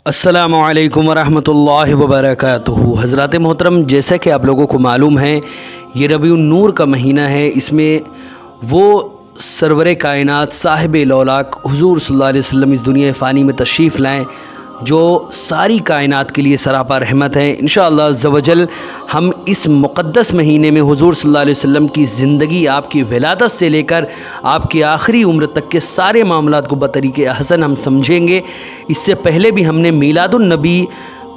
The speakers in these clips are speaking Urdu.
السلام علیکم ورحمۃ اللہ وبرکاتہ۔ حضرات محترم، جیسا کہ آپ لوگوں کو معلوم ہے یہ ربیع النور کا مہینہ ہے۔ اس میں وہ سرور کائنات صاحب لولاک حضور صلی اللہ علیہ وسلم اس دنیا فانی میں تشریف لائیں، جو ساری کائنات کے لیے سراپا رحمت ہیں۔ انشاءاللہ عز و جل ہم اس مقدس مہینے میں حضور صلی اللہ علیہ وسلم کی زندگی، آپ کی ولادت سے لے کر آپ کی آخری عمر تک کے سارے معاملات کو بطریق احسن ہم سمجھیں گے۔ اس سے پہلے بھی ہم نے میلاد النبی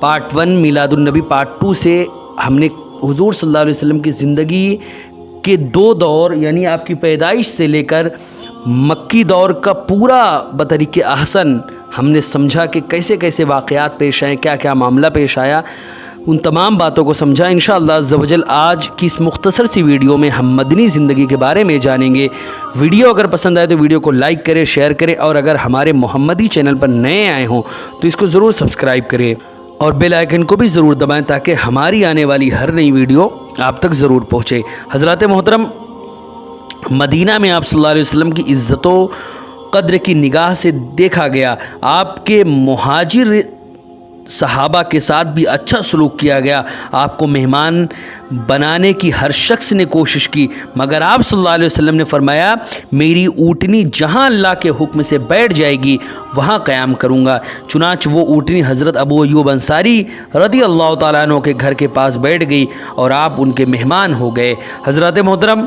پارٹ 1، میلاد النبی پارٹ 2 سے ہم نے حضور صلی اللہ علیہ وسلم کی زندگی کے 2 دور، یعنی آپ کی پیدائش سے لے کر مکی دور کا پورا بطریق احسن ہم نے سمجھا کہ کیسے کیسے واقعات پیش آئیں، کیا کیا معاملہ پیش آیا، ان تمام باتوں کو سمجھا۔ انشاءاللہ عز و جل آج کی اس مختصر سی ویڈیو میں ہم مدنی زندگی کے بارے میں جانیں گے۔ ویڈیو اگر پسند آئے تو ویڈیو کو لائک کریں، شیئر کریں، اور اگر ہمارے محمدی چینل پر نئے آئے ہوں تو اس کو ضرور سبسکرائب کریں اور بیل آئیکن کو بھی ضرور دبائیں تاکہ ہماری آنے والی ہر نئی ویڈیو آپ تک ضرور پہنچے۔ حضرات محترم، مدینہ میں آپ صلی اللہ علیہ وسلم کی عزت و قدر کی نگاہ سے دیکھا گیا، آپ کے مہاجر صحابہ کے ساتھ بھی اچھا سلوک کیا گیا، آپ کو مہمان بنانے کی ہر شخص نے کوشش کی، مگر آپ صلی اللہ علیہ وسلم نے فرمایا میری اونٹنی جہاں اللہ کے حکم سے بیٹھ جائے گی وہاں قیام کروں گا۔ چنانچہ وہ اونٹنی حضرت ابو ایوب انصاری رضی اللہ تعالیٰ عنہ کے گھر کے پاس بیٹھ گئی اور آپ ان کے مہمان ہو گئے۔ حضرات محترم،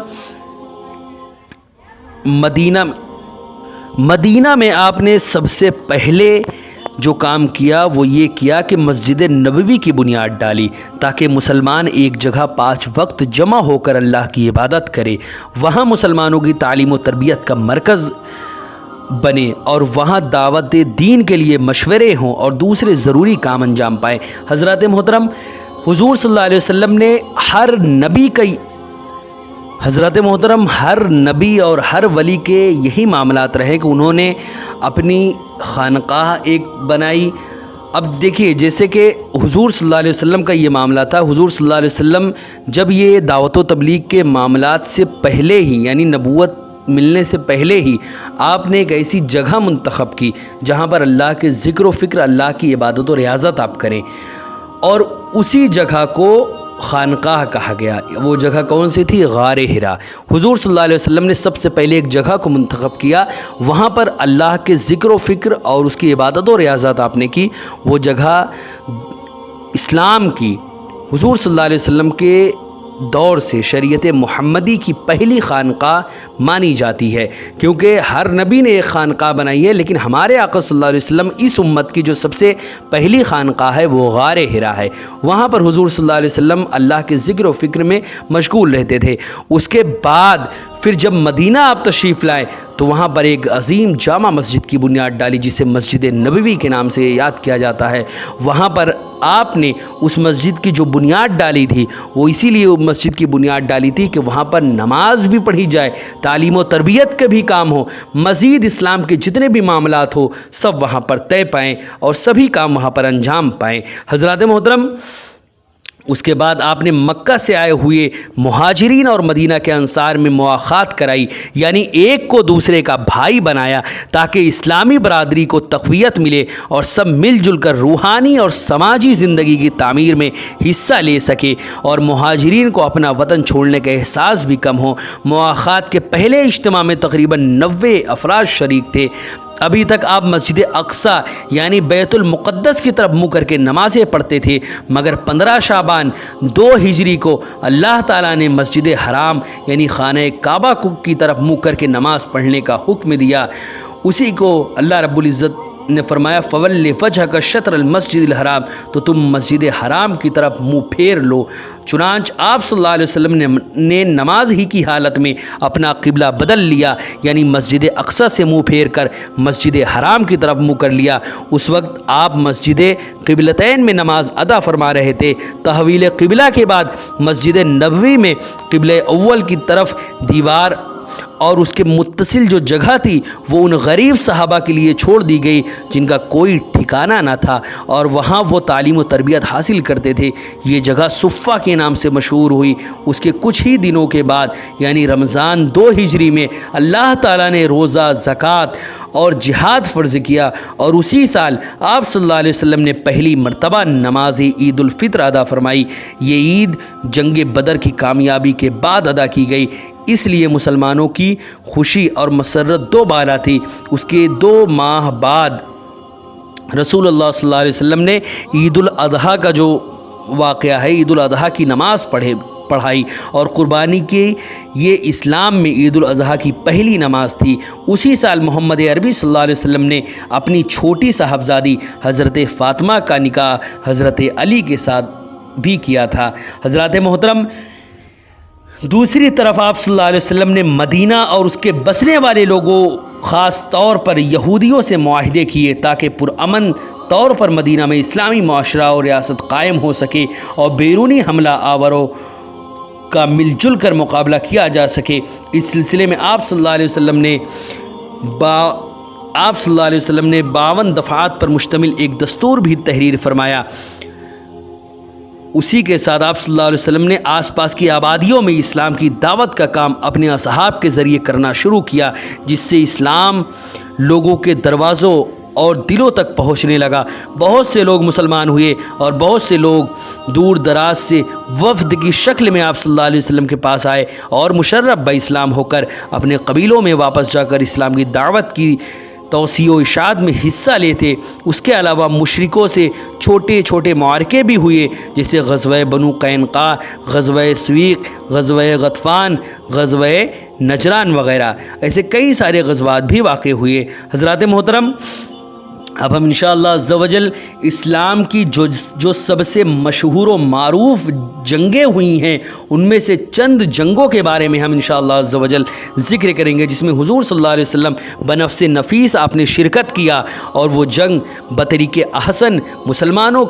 مدینہ میں آپ نے سب سے پہلے جو کام کیا وہ یہ کیا کہ مسجد نبوی کی بنیاد ڈالی تاکہ مسلمان ایک جگہ 5 وقت جمع ہو کر اللہ کی عبادت کرے، وہاں مسلمانوں کی تعلیم و تربیت کا مرکز بنے اور وہاں دعوت دین کے لیے مشورے ہوں اور دوسرے ضروری کام انجام پائیں۔ حضرات محترم، حضور صلی اللہ علیہ وسلم نے ہر نبی اور ہر ولی کے یہی معاملات رہے کہ انہوں نے اپنی خانقاہ ایک بنائی۔ اب دیکھیے، جیسے کہ حضور صلی اللہ علیہ وسلم کا یہ معاملہ تھا، حضور صلی اللہ علیہ وسلم جب یہ دعوت و تبلیغ کے معاملات سے پہلے ہی، یعنی نبوت ملنے سے پہلے ہی آپ نے ایک ایسی جگہ منتخب کی جہاں پر اللہ کے ذکر و فکر، اللہ کی عبادت و ریاضت آپ کریں، اور اسی جگہ کو خانقاہ کہا گیا۔ وہ جگہ کون سی تھی؟ غار حرا۔ حضور صلی اللہ علیہ وسلم نے سب سے پہلے ایک جگہ کو منتخب کیا، وہاں پر اللہ کے ذکر و فکر اور اس کی عبادت و ریاضت آپ نے کی۔ وہ جگہ اسلام کی حضور صلی اللہ علیہ وسلم کے دور سے شریعت محمدی کی پہلی خانقاہ مانی جاتی ہے، کیونکہ ہر نبی نے ایک خانقاہ بنائی ہے، لیکن ہمارے آقا صلی اللہ علیہ وسلم اس امت کی جو سب سے پہلی خانقاہ ہے وہ غار حرا ہے۔ وہاں پر حضور صلی اللہ علیہ وسلم اللہ کے ذکر و فکر میں مشغول رہتے تھے۔ اس کے بعد پھر جب مدینہ آپ تشریف لائے تو وہاں پر ایک عظیم جامع مسجد کی بنیاد ڈالی جسے مسجد نبوی کے نام سے یاد کیا جاتا ہے۔ وہاں پر آپ نے اس مسجد کی جو بنیاد ڈالی تھی وہ اسی لیے مسجد کی بنیاد ڈالی تھی کہ وہاں پر نماز بھی پڑھی جائے، تعلیم و تربیت کے بھی کام ہو، مزید اسلام کے جتنے بھی معاملات ہو سب وہاں پر طے پائیں اور سبھی کام وہاں پر انجام پائیں۔ حضرات محترم، اس کے بعد آپ نے مکہ سے آئے ہوئے مہاجرین اور مدینہ کے انصار میں مواخات کرائی، یعنی ایک کو دوسرے کا بھائی بنایا تاکہ اسلامی برادری کو تقویت ملے اور سب مل جل کر روحانی اور سماجی زندگی کی تعمیر میں حصہ لے سکے اور مہاجرین کو اپنا وطن چھوڑنے کا احساس بھی کم ہو۔ مواخات کے پہلے اجتماع میں تقریباً 90 افراد شریک تھے۔ ابھی تک آپ مسجد اقصیٰ یعنی بیت المقدس کی طرف منہ کر کے نمازیں پڑھتے تھے، مگر 15 شعبان 2 ہجری کو اللہ تعالیٰ نے مسجد حرام یعنی خانہ کعبہ کی طرف منہ کر کے نماز پڑھنے کا حکم دیا۔ اسی کو اللہ رب العزت نے فرمایا فَوَلِّ وَجْهَكَ شَطْرَ الْمَسْجِدِ الْحَرَامِ، تو تم مسجد حرام کی طرف منہ پھیر لو۔ چنانچہ آپ صلی اللہ علیہ وسلم نے نماز ہی کی حالت میں اپنا قبلہ بدل لیا، یعنی مسجد اقصیٰ سے منہ پھیر کر مسجد حرام کی طرف منہ کر لیا۔ اس وقت آپ مسجد قبلتین میں نماز ادا فرما رہے تھے۔ تحویل قبلہ کے بعد مسجد نبوی میں قبلہ اول کی طرف دیوار اور اس کے متصل جو جگہ تھی وہ ان غریب صحابہ کے لیے چھوڑ دی گئی جن کا کوئی ٹھکانہ نہ تھا، اور وہاں وہ تعلیم و تربیت حاصل کرتے تھے۔ یہ جگہ صفہ کے نام سے مشہور ہوئی۔ اس کے کچھ ہی دنوں کے بعد یعنی رمضان 2 ہجری میں اللہ تعالیٰ نے روزہ، زکوٰۃ اور جہاد فرض کیا، اور اسی سال آپ صلی اللہ علیہ وسلم نے پہلی مرتبہ نماز عید الفطر ادا فرمائی۔ یہ عید جنگ بدر کی کامیابی کے بعد ادا کی گئی، اس لیے مسلمانوں کی خوشی اور مسرت دو بالا تھی۔ اس کے 2 ماہ بعد رسول اللہ صلی اللہ علیہ وسلم نے عید الاضحیٰ کا جو واقعہ ہے، عید الاضحیٰ کی نماز پڑھائی اور قربانی کی۔ یہ اسلام میں عید الاضحیٰ کی پہلی نماز تھی۔ اسی سال محمد عربی صلی اللہ علیہ وسلم نے اپنی چھوٹی صاحبزادی حضرت فاطمہ کا نکاح حضرت علی کے ساتھ بھی کیا تھا۔ حضرات محترم، دوسری طرف آپ صلی اللہ علیہ وسلم نے مدینہ اور اس کے بسنے والے لوگوں، خاص طور پر یہودیوں سے معاہدے کیے تاکہ پرامن طور پر مدینہ میں اسلامی معاشرہ اور ریاست قائم ہو سکے اور بیرونی حملہ آوروں کا مل جل کر مقابلہ کیا جا سکے۔ اس سلسلے میں آپ صلی اللہ علیہ وسلم نے 52 دفعات پر مشتمل ایک دستور بھی تحریر فرمایا۔ اسی کے ساتھ آپ صلی اللہ علیہ وسلم نے آس پاس کی آبادیوں میں اسلام کی دعوت کا کام اپنے اصحاب کے ذریعے کرنا شروع کیا، جس سے اسلام لوگوں کے دروازوں اور دلوں تک پہنچنے لگا۔ بہت سے لوگ مسلمان ہوئے اور بہت سے لوگ دور دراز سے وفد کی شکل میں آپ صلی اللہ علیہ وسلم کے پاس آئے اور مشرف با اسلام ہو کر اپنے قبیلوں میں واپس جا کر اسلام کی دعوت کی توسیع و اشاعت میں حصہ لیتے۔ اس کے علاوہ مشرکوں سے چھوٹے چھوٹے معرکے بھی ہوئے، جیسے غزوہ بنو قینقاع، غزوہ سویق، غزوہ غطفان، غزوہ نجران وغیرہ۔ ایسے کئی سارے غزوات بھی واقع ہوئے۔ حضرات محترم، اب ہم انشاءاللہ عز و جل اسلام کی جو سب سے مشہور و معروف جنگیں ہوئی ہیں ان میں سے چند جنگوں کے بارے میں ہم انشاءاللہ عز و جل ذکر کریں گے، جس میں حضور صلی اللہ علیہ وسلم بنفس نفیس آپ نے شرکت کیا، اور وہ جنگ بطریق احسن مسلمانوں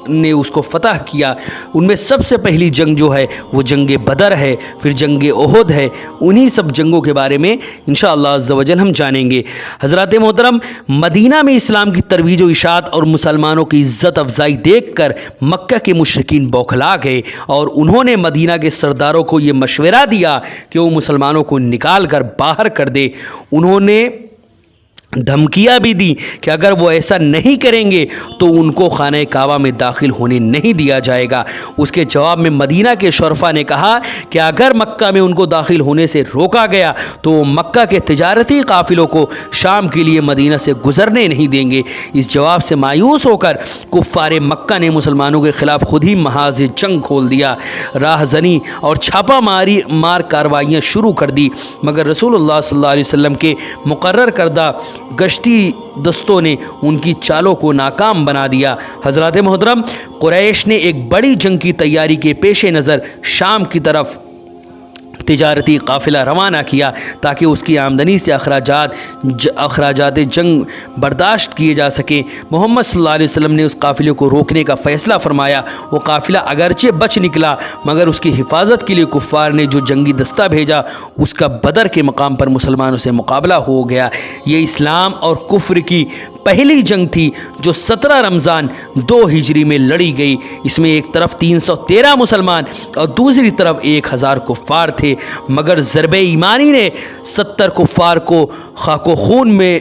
نے اس کو فتح کیا۔ ان میں سب سے پہلی جنگ جو ہے وہ جنگ بدر ہے، پھر جنگ احد ہے۔ انہی سب جنگوں کے بارے میں انشاءاللہ عز و جل ہم جانیں گے۔ حضرات محترم، مدینہ میں اسلام کی ترویج و اشاعت اور مسلمانوں کی عزت افزائی دیکھ کر مکہ کے مشرکین بوکھلا گئے، اور انہوں نے مدینہ کے سرداروں کو یہ مشورہ دیا کہ وہ مسلمانوں کو نکال کر باہر کر دے۔ انہوں نے دھمکیاں بھی دی کہ اگر وہ ایسا نہیں کریں گے تو ان کو خانہ کعبہ میں داخل ہونے نہیں دیا جائے گا۔ اس کے جواب میں مدینہ کے شرفا نے کہا کہ اگر مکہ میں ان کو داخل ہونے سے روکا گیا تو وہ مکہ کے تجارتی قافلوں کو شام کے لیے مدینہ سے گزرنے نہیں دیں گے۔ اس جواب سے مایوس ہو کر کفار مکہ نے مسلمانوں کے خلاف خود ہی محاذ جنگ کھول دیا، راہ زنی اور چھاپہ مار کاروائیاں شروع کر دی، مگر رسول اللہ صلی اللہ علیہ وسلم کے مقرر کردہ گشتی دستوں نے ان کی چالوں کو ناکام بنا دیا۔ حضرات محترم، قریش نے ایک بڑی جنگ کی تیاری کے پیش نظر شام کی طرف تجارتی قافلہ روانہ کیا تاکہ اس کی آمدنی سے اخراجات جنگ برداشت کیے جا سکیں۔ محمد صلی اللہ علیہ وسلم نے اس قافلے کو روکنے کا فیصلہ فرمایا۔ وہ قافلہ اگرچہ بچ نکلا، مگر اس کی حفاظت کے لیے کفار نے جو جنگی دستہ بھیجا اس کا بدر کے مقام پر مسلمانوں سے مقابلہ ہو گیا۔ یہ اسلام اور کفر کی پہلی جنگ تھی جو 17 رمضان 2 ہجری میں لڑی گئی۔ اس میں ایک طرف 313 مسلمان اور دوسری طرف 1000 کفار تھے، مگر ضرب ایمانی نے 70 کفار کو خاک و خون میں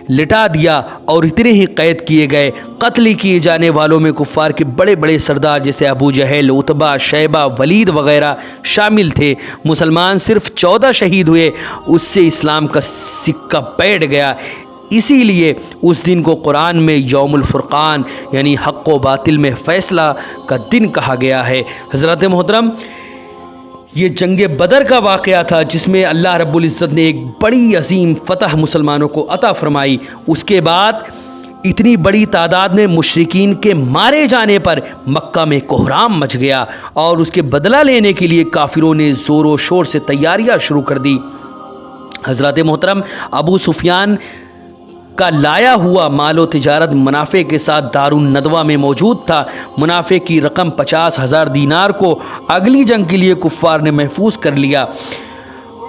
لٹا دیا اور اتنے ہی قید کیے گئے۔ قتل کیے جانے والوں میں کفار کے بڑے بڑے سردار جیسے ابو جہل، عتبہ، شیبہ، ولید وغیرہ شامل تھے۔ مسلمان صرف 14 شہید ہوئے، اس سے اسلام کا سکہ بیٹھ گیا۔ اسی لیے اس دن کو قرآن میں یوم الفرقان یعنی حق و باطل میں فیصلہ کا دن کہا گیا ہے۔ حضرات محترم، یہ جنگ بدر کا واقعہ تھا جس میں اللہ رب العزت نے ایک بڑی عظیم فتح مسلمانوں کو عطا فرمائی۔ اس کے بعد اتنی بڑی تعداد میں مشرکین کے مارے جانے پر مکہ میں کوہرام مچ گیا، اور اس کے بدلہ لینے کے لیے کافروں نے زور و شور سے تیاریاں شروع کر دی۔ حضرات محترم، ابو سفیان کا لایا ہوا مال و تجارت منافع کے ساتھ دار الندوہ میں موجود تھا۔ منافع کی رقم 50,000 دینار کو اگلی جنگ کے لیے کفار نے محفوظ کر لیا۔